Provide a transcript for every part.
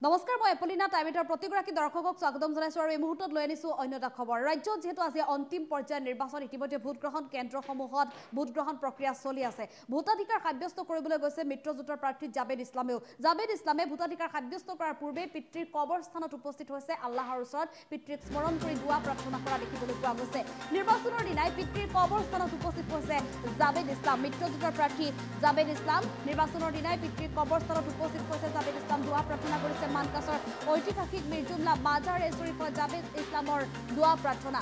নমস্কাৰ মই এপলিনা টাইমেটৰ প্ৰতিগৰাকী দৰ্শকক স্বাগতম জনাইছো আৰু এই মুহূৰ্তত লৈ আনিছো অন্য এটা খবৰ ৰাজ্যত যেহেতু আজি অন্তিম পৰ্যায়ৰ নিৰ্বাচন ইতিমধ্যে ভোটগ্ৰহণ কেন্দ্ৰসমূহত ভোটগ্ৰহণ প্ৰক্ৰিয়া চলি আছে ভোটাধিকাৰ সাব্যস্ত কৰিবলৈ গৈছে মিত্ৰজোঁটৰ প্ৰাৰ্থী জাবেদ ইছলামে ভোটাধিকাৰ সাব্যস্ত কৰাৰ পূৰ্বে পিতৃৰ কবৰস্থানত উপস্থিত হৈছে আল্লাহৰ ওচৰত পিতৃক স্মৰণ কৰি দুৱা প্ৰাৰ্থনা কৰা দেখিবলৈ পোৱা গৈছে নিৰ্বাচনৰ দিনাই পিতৃৰ কবৰস্থানত উপস্থিত হৈছে জাবেদ ইছলাম মিত্ৰজোঁটৰ প্ৰাৰ্থী জাবেদ ইছলাম নিৰ্বাচনৰ দিনাই পিতৃৰ কবৰস্থানত উপস্থিত হৈছে জাবেদ ইছলাম দুৱা প্ৰাৰ্থনা কৰিছে মানকাছৰ ঐতিহাসিক মিৰ্জুমলা মাজাৰ শৰীফত জাবেদ ইছলামৰ দুৱা প্ৰাৰ্থনা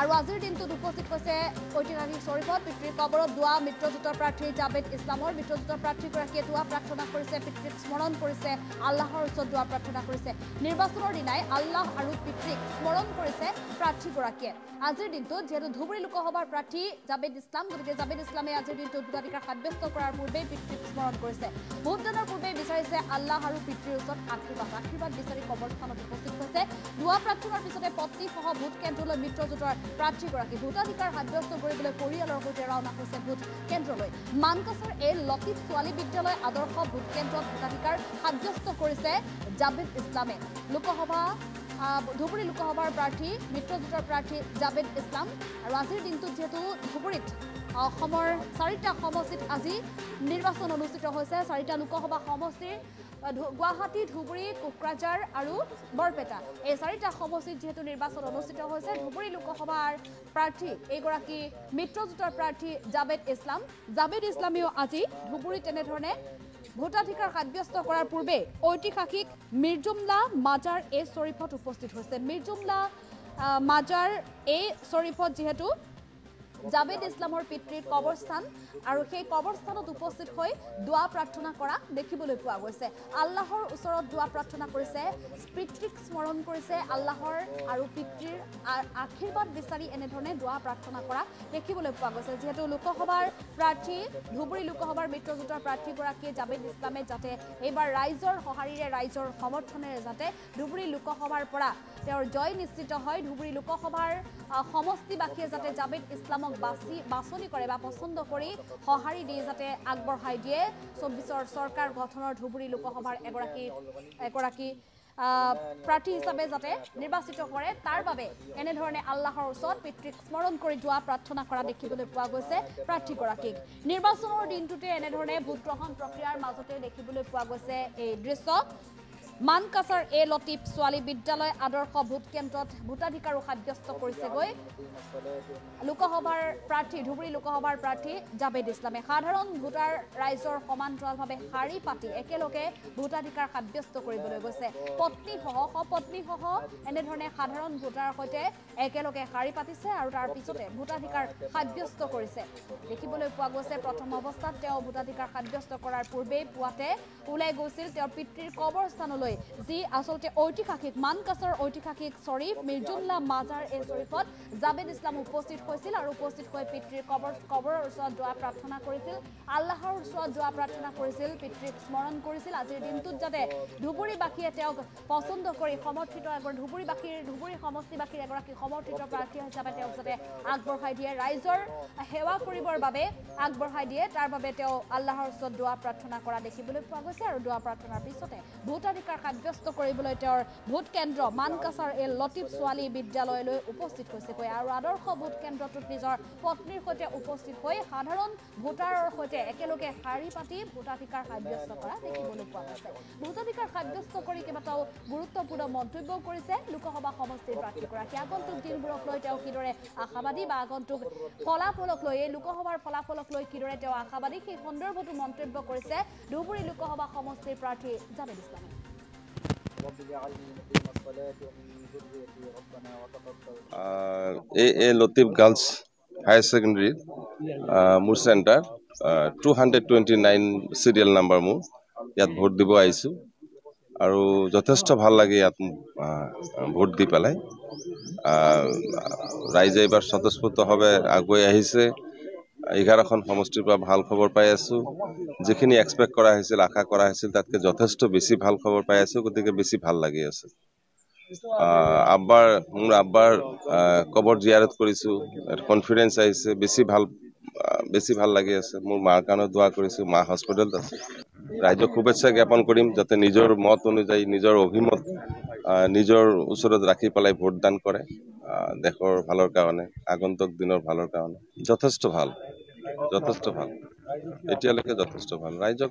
আৰু আজিৰ দিনটোত উপস্থিত হৈছে ঐতিহাসিক শৰীফত পিতৃৰ কবৰত দুৱা মিত্ৰজোঁটৰ প্ৰাৰ্থী জাবেদ ইছলামৰ মিত্ৰজোঁটৰ প্ৰাৰ্থীগৰাকীয়ে দুৱা প্ৰাৰ্থনা কৰিছে পিতৃক স্মৰণ কৰিছে আল্লাহৰ ওচৰত দুৱা প্ৰাৰ্থনা কৰিছে নিৰ্বাচনৰ দিনাই আল্লাহ আৰু পিতৃক স্মৰণ কৰিছে প্ৰাৰ্থীগৰাকীয়ে আজিৰ দিনটোত যেহেতু ধুবুৰী লোকসভাৰ প্ৰাৰ্থী জাবেদ ইছলাম গতিকে জাবেদ ইছলামে আজিৰ দিনটোত ভোটাধিকাৰ সাব্যস্ত কৰাৰ পূৰ্বে পিতৃক স্মৰণ কৰিছে ভোটদানৰ পূৰ্বে বিচাৰিছে আল্লাহ আৰু পিতৃৰ ওচৰত আশীৰ্বাদ বিচাৰি কবৰস্থানত উপস্থিত হৈছে দুৱা প্ৰাৰ্থনাৰ পিছতে পত্নীসহ ভোট কেন্দ্ৰলৈ মিত্ৰজোঁটৰ প্ৰাৰ্থীগৰাকী ভোটাধিকাৰ সাব্যস্ত কৰিবলৈ পৰিয়ালৰ সৈতে ৰাওনা হৈছে ভোট কেন্দ্ৰলৈ মানকাছৰ এই লতিফ ছোৱালী বিদ্যালয় আদৰ্শ ভোট কেন্দ্ৰত ভোটাধিকাৰ সাব্যস্ত কৰিছে জাবেদ ইছলামে ধুবুৰী লোকসভাৰ প্ৰাৰ্থী মিত্ৰজোঁটৰ প্ৰাৰ্থী জাবেদ ইছলাম আৰু আজিৰ দিনটোত যেহেতু ধুবুৰীত অসমৰ 4টা সমষ্টিত আজি নিৰ্বাচন অনুষ্ঠিত হৈছে 4টা লোকসভা সমষ্টিৰ গুৱাহাটী ধুবুৰী কোকৰাঝাৰ আৰু বৰপেটা এই 4টা সমষ্টিত যেহেতু নিৰ্বাচন অনুষ্ঠিত হৈছে ধুবুৰী লোকসভাৰ প্ৰাৰ্থী এইগৰাকী মিত্ৰজোঁটৰ প্ৰাৰ্থী জাবেদ ইছলামেও আজি ধুবুৰী তেনেধৰণে ভোটাধিকাৰ সাব্যস্ত কৰাৰ পূৰ্বে ঐতিহাসিক মিৰ্জুমলা মাজাৰ শৰীফত উপস্থিত হৈছে মিৰ্জুমলা মাজাৰ শৰীফত যেহেতু জাবেদ ইছলামৰ পিতৃৰ কবৰস্থান আৰু সেই কবৰস্থানত উপস্থিত হৈ দুৱা প্ৰাৰ্থনা কৰা দেখিবলৈ পোৱা গৈছে আল্লাহৰ ওচৰত দুৱা প্ৰাৰ্থনা কৰিছে পিতৃক স্মৰণ কৰিছে আল্লাহৰ আৰু পিতৃৰ আশীৰ্বাদ বিচাৰি এনেধৰণে দুৱা প্ৰাৰ্থনা কৰা দেখিবলৈ পোৱা গৈছে যেহেতু লোকসভাৰ প্ৰাৰ্থী ধুবুৰী লোকসভাৰ মিত্ৰজোঁটৰ প্ৰাৰ্থীগৰাকীয়ে জাবেদ ইছলামে যাতে এইবাৰ ৰাইজৰ সঁহাৰিৰে ৰাইজৰ সমৰ্থনেৰে যাতে ধুবুৰী লোকসভাৰ পৰা তেওঁৰ জয় নিশ্চিত হয় ধুবুৰী লোকসভাৰ সমষ্টিবাসীয়ে যাতে জাবেদ ইছলামক বাছনি কৰে বা পছন্দ কৰি সঁহাৰি দি যাতে আগবঢ়াই দিয়ে 24ৰ চৰকাৰ গঠনৰ ধুবুৰী লোকসভাৰ এগৰাকী প্ৰাৰ্থী হিচাপে যাতে নিৰ্বাচিত কৰে তাৰ বাবে এনেধৰণে আল্লাহৰ ওচৰত পিতৃক স্মৰণ কৰি দুৱা প্ৰাৰ্থনা কৰা দেখিবলৈ পোৱা গৈছে প্ৰাৰ্থীগৰাকীক নিৰ্বাচনৰ দিনটোতে এনেধৰণে ভোটগ্ৰহণ প্ৰক্ৰিয়াৰ মাজতে দেখিবলৈ পোৱা গৈছে এই দৃশ্য মানকাছৰ এই লতিফ ছোৱালী বিদ্যালয় আদৰ্শ ভোট কেন্দ্ৰত ভোটাধিকাৰো সাব্যস্ত কৰিছেগৈ লোকসভাৰ প্ৰাৰ্থী ধুবুৰী লোকসভাৰ প্ৰাৰ্থী জাবেদ ইছলামে সাধাৰণ ভোটাৰ ৰাইজৰ সমান্তৰালভাৱে শাৰী পাতি একেলগে ভোটাধিকাৰ সাব্যস্ত কৰিবলৈ গৈছে পত্নীসহ এনেধৰণে সাধাৰণ ভোটাৰৰ সৈতে একেলগে শাৰী পাতিছে আৰু তাৰ পিছতে ভোটাধিকাৰ সাব্যস্ত কৰিছে দেখিবলৈ পোৱা গৈছে প্ৰথম অৱস্থাত তেওঁ ভোটাধিকাৰ সাব্যস্ত কৰাৰ পূৰ্বেই পুৱাতে ওলাই গৈছিল তেওঁৰ পিতৃৰ কবৰস্থানলৈ যি আচলতে ঐতিহাসিক মানকাছৰ ঐতিহাসিক শৰীফ মিৰ্জুমলা মাজাৰ শৰীফত জাবেদ ইছলাম উপস্থিত হৈছিল আৰু উপস্থিত হৈ পিতৃৰ কবৰৰ ওচৰত দুৱা প্ৰাৰ্থনা কৰিছিল আল্লাহৰ ওচৰত দুৱা প্ৰাৰ্থনা কৰিছিল পিতৃক স্মৰণ কৰিছিল আজিৰ দিনটোত যাতে ধুবুৰীবাসীয়ে তেওঁক পছন্দ কৰি সমৰ্থিত ধুবুৰী সমষ্টিবাসীৰ এগৰাকী সমৰ্থিত প্ৰাৰ্থী হিচাপে তেওঁক যাতে আগবঢ়াই দিয়ে ৰাইজৰ সেৱা কৰিবৰ বাবে আগবঢ়াই দিয়ে তাৰ বাবে তেওঁ আল্লাহৰ ওচৰত দুৱা প্ৰাৰ্থনা কৰা দেখিবলৈ পোৱা গৈছে আৰু দুৱা প্ৰাৰ্থনাৰ পিছতে ভোটাধিকাৰ সাব্যস্ত কৰিবলৈ তেওঁৰ ভোট কেন্দ্ৰ মানকাছৰ এই লতিফ ছোৱালী বিদ্যালয়লৈ উপস্থিত হৈছেগৈ আৰু আদৰ্শ ভোট কেন্দ্ৰটোত নিজৰ পত্নীৰ সৈতে উপস্থিত হৈ সাধাৰণ ভোটাৰৰ সৈতে একেলগে শাৰী পাতি ভোটাধিকাৰ সাব্যস্ত কৰা দেখিবলৈ পোৱা গৈছে ভোটাধিকাৰ সাব্যস্ত কৰি কেইবাটাও গুৰুত্বপূৰ্ণ মন্তব্য কৰিছে লোকসভা সমষ্টিৰ প্ৰাৰ্থীগৰাকী আগন্তুক দিনবোৰক লৈ তেওঁ কিদৰে আশাবাদী বা আগন্তুক ফলাফলক লৈ এই লোকসভাৰ ফলাফলক লৈ কিদৰে তেওঁ আশাবাদী সেই সন্দৰ্ভতো মন্তব্য কৰিছে ধুবুৰী লোকসভা সমষ্টিৰ প্ৰাৰ্থী জাবেদ ইছলামে লতিফ গাৰ্লছ হায়াৰ ছেকেণ্ডেৰী মোৰ চেণ্টাৰ 229 চিৰিয়েল নাম্বাৰ মোৰ ইয়াত ভোট দিব আহিছোঁ আৰু যথেষ্ট ভাল লাগে ইয়াত ভোট দি পেলাই ৰাইজে এইবাৰ স্বতঃস্ফূৰ্তভাৱে আগুৱাই আহিছে 11খন সমষ্টিৰ পৰা ভাল খবৰ পাই আছোঁ যিখিনি এক্সপেক্ট কৰা হৈছিল আশা কৰা হৈছিল তাতকৈ যথেষ্ট বেছি ভাল খবৰ পাই আছোঁ গতিকে বেছি ভাল লাগি আছে মোৰ আব্বাৰ কবৰ জিয়াৰত কৰিছোঁ কনফিডেন্স আহিছে বেছি ভাল লাগি আছে মোৰ মাৰ কাৰণে দোৱা কৰিছোঁ মা হস্পিটেলত আছে ৰাইজক শুভেচ্ছা জ্ঞাপন কৰিম যাতে নিজৰ মত অনুযায়ী নিজৰ অভিমত নিজৰ ওচৰত ৰাখি পেলাই ভোটদান কৰে দেশৰ ভালৰ কাৰণে আগন্তুক দিনৰ ভালৰ কাৰণে যথেষ্ট ভাল এতিয়ালৈকে যথেষ্ট ভাল ৰাইজক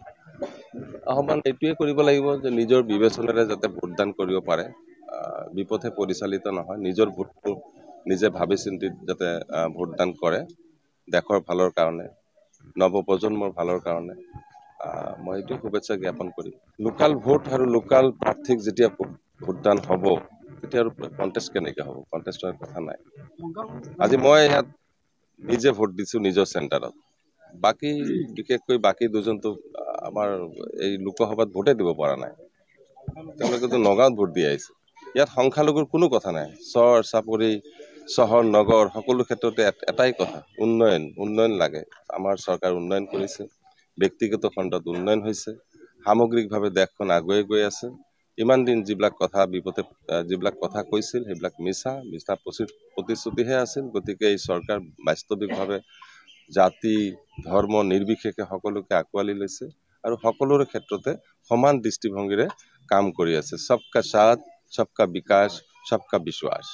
আহ্বান এইটোৱে কৰিব লাগিব যে নিজৰ বিবেচনাৰে যাতে ভোটদান কৰিব পাৰে বিপথে পৰিচালিত নহয় নিজৰ ভোটটো নিজে ভাবি চিন্তি যাতে ভোটদান কৰে দেশৰ ভালৰ কাৰণে নৱপ্ৰজন্মৰ ভালৰ কাৰণে মই এইটো শুভেচ্ছা জ্ঞাপন কৰিম লোকাল ভোট আৰু লোকাল প্ৰাৰ্থীক যেতিয়া ভোটদান হ'ব তেতিয়া আৰু কণ্টেষ্ট কেনেকৈ হ'ব কণ্টেষ্টৰ কথা নাই আজি মই ইয়াত নিজে ভোট দিছোঁ নিজৰ চেণ্টাৰত বাকী বিশেষকৈ বাকী দুজনটো আমাৰ এই লোকসভাত ভোটে দিব পৰা নাই তেওঁলোকেতো নগাঁৱত ভোট দি আহিছে ইয়াত সংখ্যালঘুৰ কোনো কথা নাই চৰ চাপৰি চহৰ নগৰ সকলো ক্ষেত্ৰতে এটাই কথা উন্নয়ন লাগে আমাৰ চৰকাৰ উন্নয়ন কৰিছে ব্যক্তিগত খণ্ডত উন্নয়ন হৈছে সামগ্ৰিকভাৱে দেশখন আগুৱাই গৈ আছে ইমান দিন যিবিলাক কথা কৈছিল সেইবিলাক মিছা প্ৰতিশ্ৰুতিহে আছিল গতিকে এই চৰকাৰ বাস্তৱিকভাৱে জাতি ধৰ্ম নিৰ্বিশেষে সকলোকে আঁকোৱালি লৈছে আৰু সকলোৰে ক্ষেত্ৰতে সমান দৃষ্টিভংগীৰে কাম কৰি আছে সবকা সাথ সবকা বিকাশ সবকা বিশ্বাস